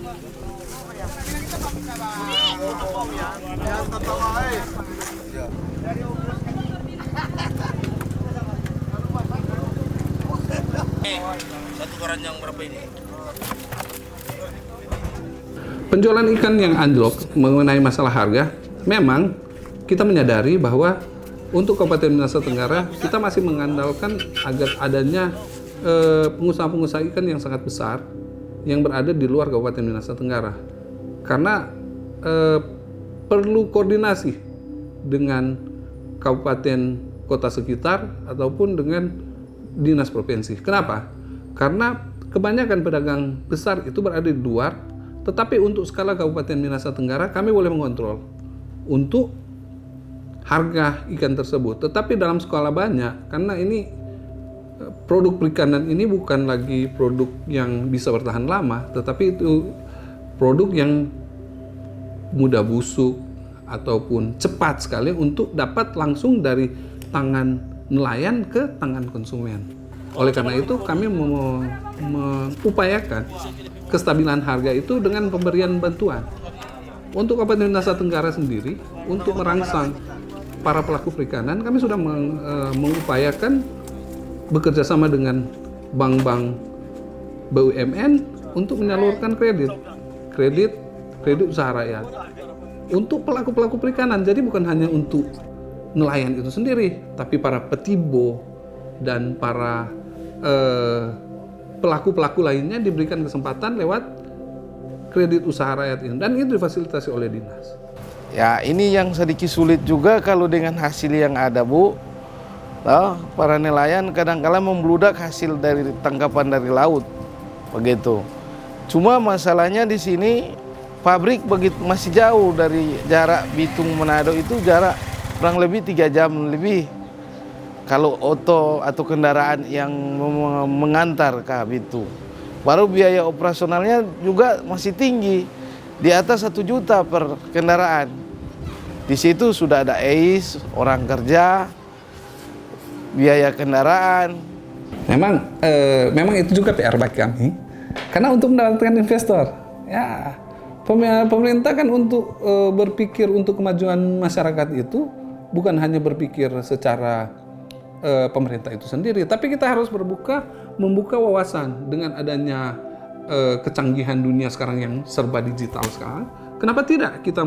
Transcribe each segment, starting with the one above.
Satu keranjang berapa ini? Penjualan ikan yang anjlok mengenai masalah harga, memang kita menyadari bahwa untuk Kabupaten Minahasa Tenggara kita masih mengandalkan agar adanya pengusaha-pengusaha ikan yang sangat besar yang berada di luar Kabupaten Minahasa Tenggara. Karena perlu koordinasi dengan kabupaten kota sekitar ataupun dengan dinas provinsi. Kenapa? Karena kebanyakan pedagang besar itu berada di luar, tetapi untuk skala Kabupaten Minahasa Tenggara kami boleh mengontrol untuk harga ikan tersebut. Tetapi dalam skala banyak, karena ini produk perikanan ini bukan lagi produk yang bisa bertahan lama, tetapi itu produk yang mudah busuk ataupun cepat sekali untuk dapat langsung dari tangan nelayan ke tangan konsumen. Oleh karena itu kami mengupayakan kestabilan harga itu dengan pemberian bantuan. Untuk Kabupaten Minahasa Tenggara sendiri, untuk merangsang para pelaku perikanan, kami sudah mengupayakan bekerja sama dengan bank-bank BUMN untuk menyalurkan kredit usaha rakyat untuk pelaku-pelaku perikanan. Jadi bukan hanya untuk nelayan itu sendiri, tapi para petibo dan para pelaku-pelaku lainnya diberikan kesempatan lewat kredit usaha rakyat ini, dan itu difasilitasi oleh dinas. Ya, ini yang sedikit sulit juga kalau dengan hasil yang ada, Bu. Para nelayan kadang-kala membludak hasil dari tangkapan dari laut, begitu. Cuma masalahnya di sini pabrik begitu masih jauh dari jarak Bitung Manado, itu jarak kurang lebih 3 jam lebih. Kalau oto atau kendaraan yang mengantar ke Bitung, baru biaya operasionalnya juga masih tinggi, di atas 1 juta per kendaraan. Di situ sudah ada EIS, orang kerja, biaya kendaraan. Memang itu juga PR bagi kami, karena untuk mendapatkan investor, ya pemerintah kan untuk berpikir untuk kemajuan masyarakat itu bukan hanya berpikir secara pemerintah itu sendiri, tapi kita harus membuka wawasan dengan adanya kecanggihan dunia sekarang yang serba digital sekarang. Kenapa tidak kita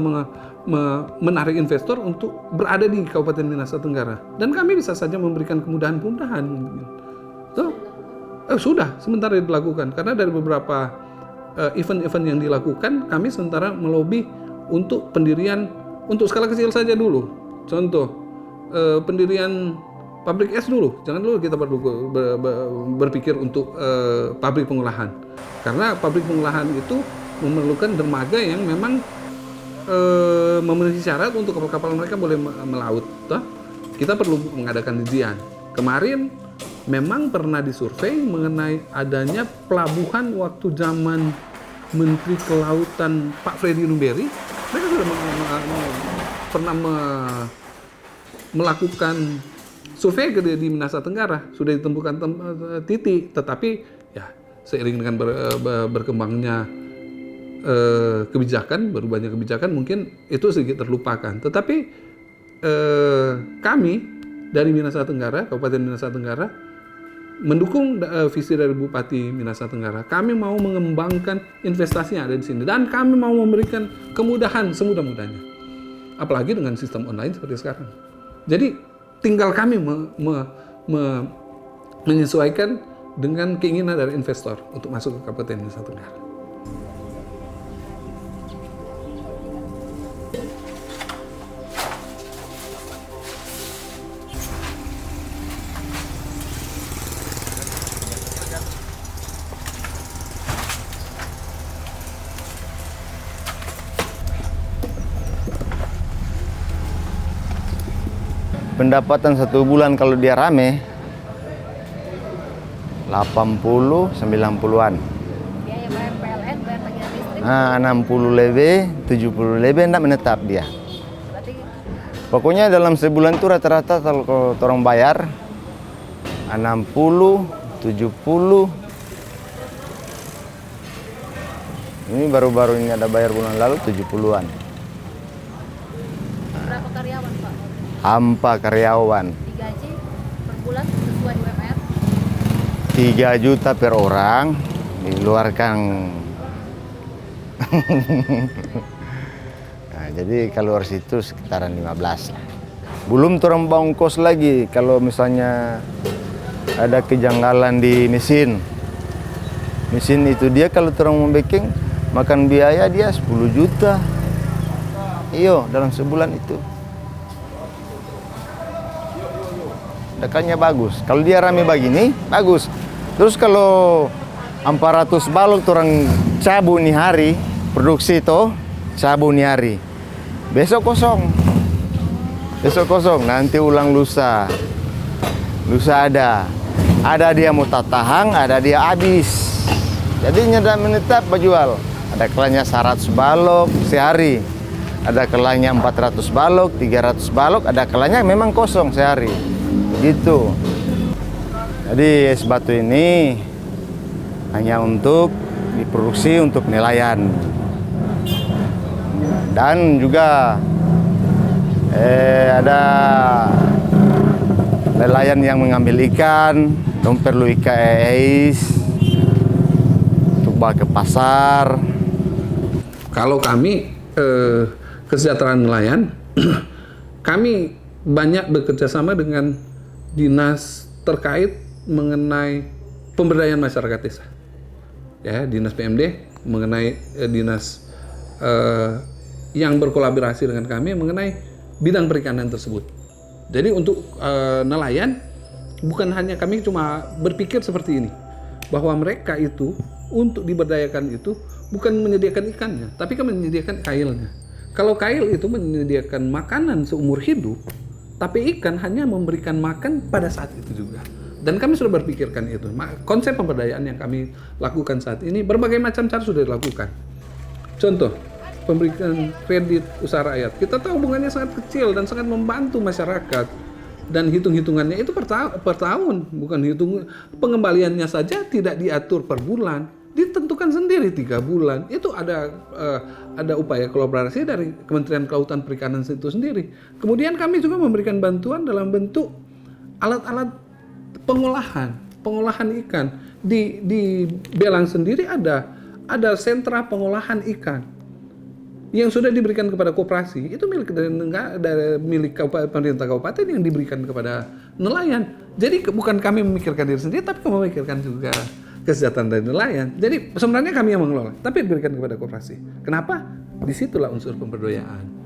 menarik investor untuk berada di Kabupaten Minahasa Tenggara, dan kami bisa saja memberikan kemudahan-kemudahan. Sudah sementara dilakukan, karena dari beberapa event-event yang dilakukan, kami sementara melobi untuk pendirian untuk skala kecil saja dulu. Contoh pendirian pabrik es dulu, jangan dulu kita berpikir untuk pabrik pengolahan, karena pabrik pengolahan itu memerlukan dermaga yang memang memenuhi syarat untuk kapal-kapal mereka boleh melaut. Kita perlu mengadakan ujian. Kemarin memang pernah disurvei mengenai adanya pelabuhan waktu zaman Menteri Kelautan Pak Freddy Numberi. Mereka sudah pernah melakukan survei di Minahasa Tenggara, sudah ditemukan titik, tetapi ya seiring dengan berkembangnya kebijakan, berubahnya kebijakan, mungkin itu sedikit terlupakan. Tetapi kami dari Minahasa Tenggara, Kabupaten Minahasa Tenggara, mendukung visi dari Bupati Minahasa Tenggara. Kami mau mengembangkan investasi yang ada di sini, dan kami mau memberikan kemudahan semudah-mudahnya, apalagi dengan sistem online seperti sekarang. Jadi tinggal kami menyesuaikan dengan keinginan dari investor untuk masuk ke Kabupaten Minahasa Tenggara. Pendapatan 1 bulan kalau dia rame 80-90-an. Biaya bayar PLN, bayar tagihan listrik. 60 lebih, 70 lebih enggak menetap dia. Berarti Pokoknya dalam sebulan itu rata-rata kalau orang bayar 60, 70, Ini baru-baru ini ada bayar bulan lalu 70-an. Berapa karyawan Pak? Hampa karyawan. Digaji per bulan sesuai UMR? 3 juta per orang, dikeluarkan. Nah, jadi keluar situ sekitaran 15 lah. Belum turun ongkos lagi kalau misalnya ada kejanggalan di mesin. Mesin itu dia kalau turun mau backing, makan biaya dia 10 juta. Iyo, dalam sebulan itu. Dekannya bagus. Kalau dia rame begini, bagus. Terus kalau 400 balok orang cabu nih hari, produksi itu cabu nih hari. Besok kosong. Besok kosong, nanti ulang lusa. Lusa ada. Ada dia mau tatahang, ada dia habis. Jadi nyedap menetap berjual. Ada kelanya 100 balok sehari. Ada kelanya 400 balok, 300 balok, ada kelanya memang kosong sehari. Gitu. Jadi es batu ini hanya untuk diproduksi untuk nelayan. Dan juga ada nelayan yang mengambil ikan, dong perlu ikan es untuk bawa ke pasar. Kalau kami kesejahteraan nelayan, kami banyak bekerja sama dengan dinas terkait mengenai pemberdayaan masyarakat desa. Ya, dinas PMD mengenai dinas yang berkolaborasi dengan kami mengenai bidang perikanan tersebut. Jadi untuk nelayan, bukan hanya kami cuma berpikir seperti ini, bahwa mereka itu untuk diberdayakan itu bukan menyediakan ikannya, tapi kan menyediakan kailnya. Kalau kail itu menyediakan makanan seumur hidup, tapi ikan hanya memberikan makan pada saat itu juga. Dan kami sudah berpikirkan itu. Konsep pemberdayaan yang kami lakukan saat ini, berbagai macam cara sudah dilakukan. Contoh, pemberikan kredit usaha rakyat. Kita tahu bunganya sangat kecil dan sangat membantu masyarakat. Dan hitung-hitungannya itu per tahun, bukan hitung pengembaliannya saja tidak diatur per bulan, ditentukan sendiri 3 bulan. Itu ada upaya kolaborasi dari Kementerian Kelautan Perikanan itu sendiri. Kemudian kami juga memberikan bantuan dalam bentuk alat-alat pengolahan ikan. Di Belang sendiri ada sentra pengolahan ikan yang sudah diberikan kepada koperasi, itu milik pemerintah kabupaten yang diberikan kepada nelayan. Jadi bukan kami memikirkan diri sendiri, tapi kami memikirkan juga kesejahteraan dari nelayan. Jadi sebenarnya kami yang mengelola, tapi diberikan kepada koperasi. Kenapa? Disitulah unsur pemberdayaan.